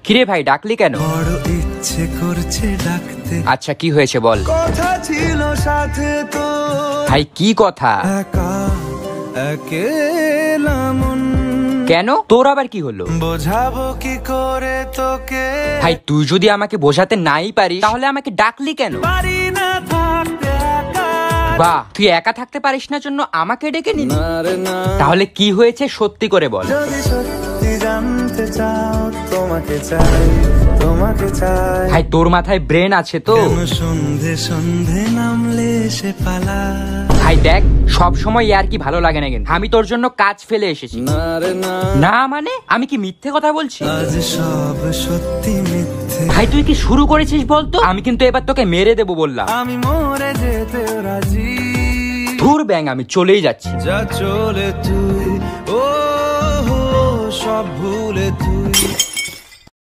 কিরে ভাই, ডাকলি কেন? বড় ইচ্ছে করছে ডাকতে। আচ্ছা, কি হয়েছে বল। কথা ছিল সাথে তো ভাই কি কথা? একা একেলা মন। কেন, তোর আবার কি হলো? বোঝাবো কি করে তোকে। ভাই তুই যদি আমাকে বোঝাতে নাই পারিস তাহলে আমাকে ডাকলি কেন? পারি না থাকতে একা। বাহ, তুই একা থাকতে পারিস না জন্য আমাকে ডেকে নিলি। না রে না। তাহলে কি হয়েছে সত্যি করে বল। যদি সত্যি জানতে চাও তোমাকে চাই, তোমাকে চাই। ভাই তোর মাথায় ব্রেন আছে তো? কেন সন্ধে সন্ধে নামলে সে পালা। ভাই দেখ, সব সময় আর কি ভালো লাগে না, কিন্তু আমি তোর জন্য কাজ ফেলে এসেছি। না রে না। না মানে আমি কি মিথ্যে কথা বলছি? আজ সব সত্যি মিথ্যে। ভাই তুই কি শুরু করেছিস বলতো? আমি কিন্তু এবার তোকে মেরে দেবো বললাম। আমি মরে যেতে রাজি। ধুর ব্যাং, আমি চলেই যাচ্ছি। যা চলে তুই, ও সব ভুলে তুই।